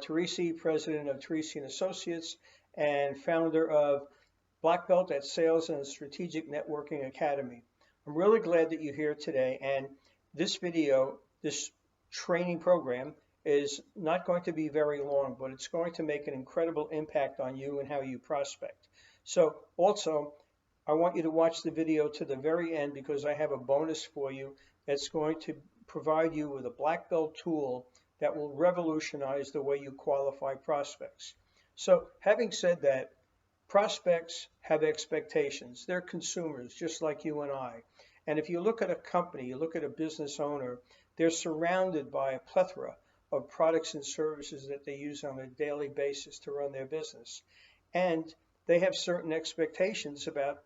Turrisi, president of Turrisi and Associates, and founder of Black Belt at Sales and Strategic Networking Academy. I'm really glad that you're here today, and this video, this training program, is not going to be very long, but it's going to make an incredible impact on you and how you prospect. So also, I want you to watch the video to the very end because I have a bonus for you that's going to provide you with a black belt tool that will revolutionize the way you qualify prospects. So having said that, prospects have expectations. They're consumers just like you and I. And if you look at a company, you look at a business owner, they're surrounded by a plethora of products and services that they use on a daily basis to run their business. And they have certain expectations about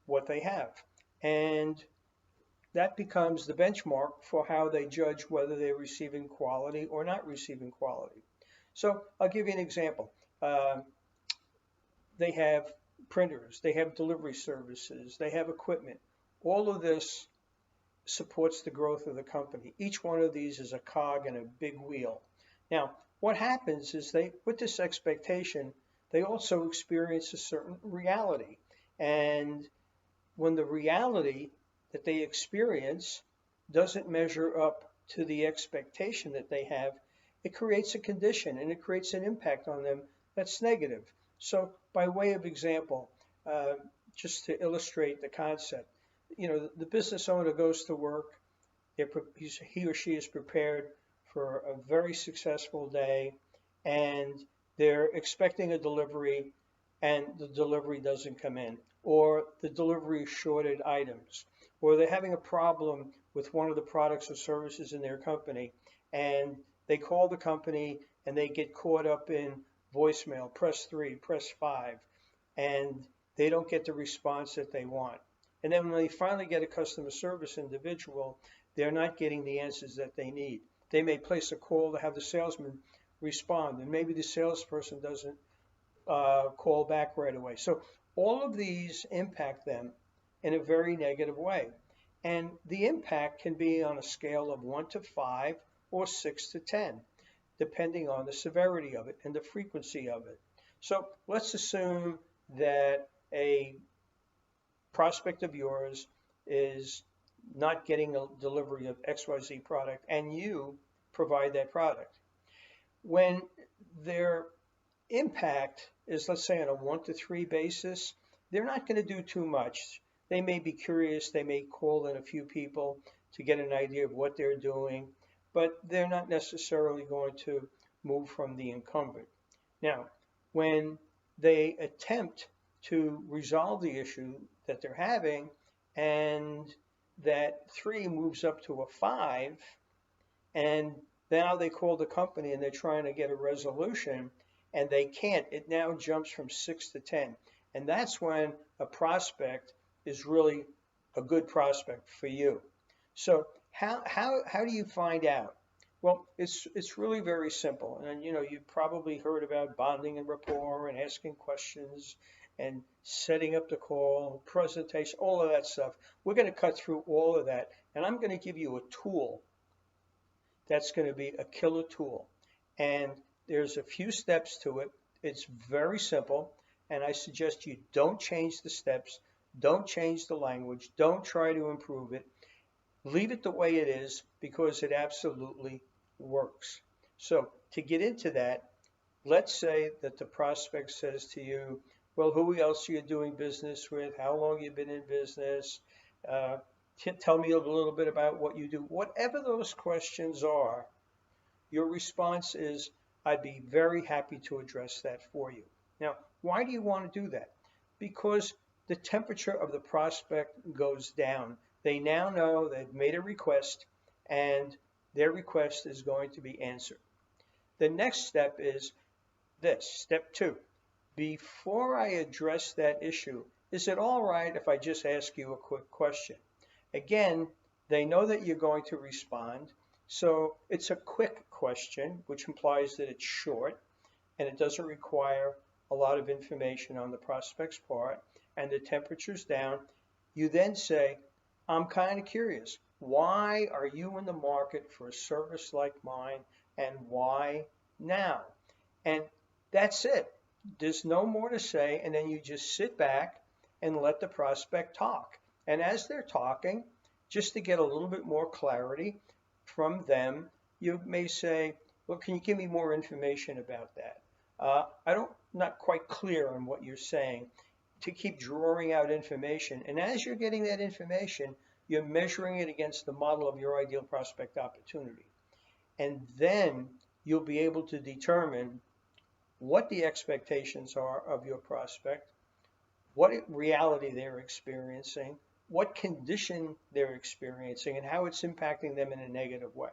what they have. And that becomes the benchmark for how they judge whether they're receiving quality or not receiving quality. So I'll give you an example. They have printers, they have delivery services, they have equipment. All of this supports the growth of the company. Each one of these is a cog in a big wheel. Now, what happens is with this expectation, they also experience a certain reality. And when the reality that they experience doesn't measure up to the expectation that they have, it creates a condition and it creates an impact on them that's negative. So by way of example, just to illustrate the concept, the business owner goes to work, he or she is prepared for a very successful day, and they're expecting a delivery and the delivery doesn't come in, or the delivery is shorted items, or they're having a problem with one of the products or services in their company, and they call the company and they get caught up in voicemail, press 3, press 5, and they don't get the response that they want. And then when they finally get a customer service individual, they're not getting the answers that they need. They may place a call to have the salesman respond, and maybe the salesperson doesn't call back right away. So all of these impact them in a very negative way. And the impact can be on a scale of 1 to 5 or 6 to 10, depending on the severity of it and the frequency of it. So let's assume that a prospect of yours is not getting a delivery of XYZ product and you provide that product. When their impact is, let's say, on a 1 to 3 basis, they're not going to do too much. They may be curious, they may call in a few people to get an idea of what they're doing, but they're not necessarily going to move from the incumbent. Now, when they attempt to resolve the issue that they're having, and that 3 moves up to a 5, and now they call the company and they're trying to get a resolution, and they can't, it now jumps from 6 to 10. And that's when a prospect is really a good prospect for you. So how do you find out? Well, it's really very simple. And you've probably heard about bonding and rapport and asking questions and setting up the call, presentation, all of that stuff. We're going to cut through all of that, and I'm going to give you a tool that's going to be a killer tool. And there's a few steps to it. It's very simple, and I suggest you don't change the steps, don't change the language, don't try to improve it. Leave it the way it is because it absolutely works. So to get into that, let's say that the prospect says to you, well, who else are you doing business with? How long have you been in business? Tell me a little bit about what you do. Whatever those questions are, your response is, I'd be very happy to address that for you. Now, why do you want to do that? Because the temperature of the prospect goes down. They now know they've made a request and their request is going to be answered. The next step is this, step 2. Before I address that issue, is it all right if I just ask you a quick question? Again, they know that you're going to respond, so it's a quick question, which implies that it's short and it doesn't require a lot of information on the prospect's part, and the temperature's down. You then say, I'm kind of curious. Why are you in the market for a service like mine, and why now? And that's it. There's no more to say. And then you just sit back and let the prospect talk. And as they're talking, just to get a little bit more clarity from them, you may say, well, can you give me more information about that? Not quite clear on what you're saying, to keep drawing out information. And as you're getting that information, you're measuring it against the model of your ideal prospect opportunity. And then you'll be able to determine what the expectations are of your prospect, what reality they're experiencing, what condition they're experiencing, and how it's impacting them in a negative way.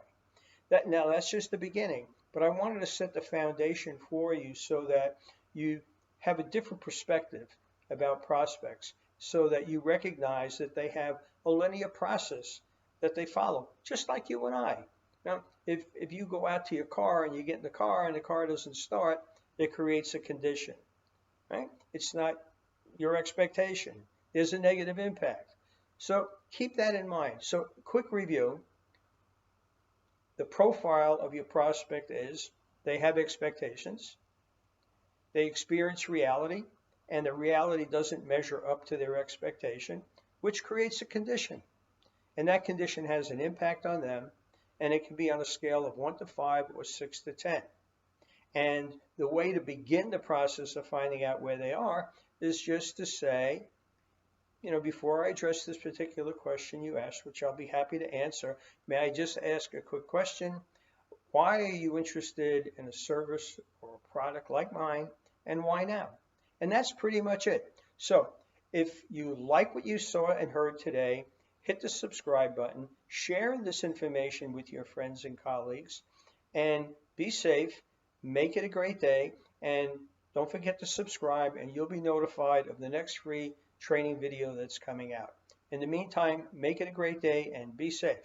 Now, that's just the beginning, but I wanted to set the foundation for you so that you have a different perspective about prospects, so that you recognize that they have a linear process that they follow, just like you and I. Now, if you go out to your car and you get in the car and the car doesn't start, it creates a condition, right? It's not your expectation. There's a negative impact. So keep that in mind. So quick review. The profile of your prospect is they have expectations, they experience reality, and the reality doesn't measure up to their expectation, which creates a condition. And that condition has an impact on them, and it can be on a scale of 1 to 5 or 6 to 10. And the way to begin the process of finding out where they are is just to say, before I address this particular question you asked, which I'll be happy to answer, may I just ask a quick question? Why are you interested in a service or a product like mine, and why now? And that's pretty much it. So if you like what you saw and heard today, hit the subscribe button, share this information with your friends and colleagues, and be safe, make it a great day, and don't forget to subscribe, and you'll be notified of the next free training video that's coming out. In the meantime, make it a great day and be safe.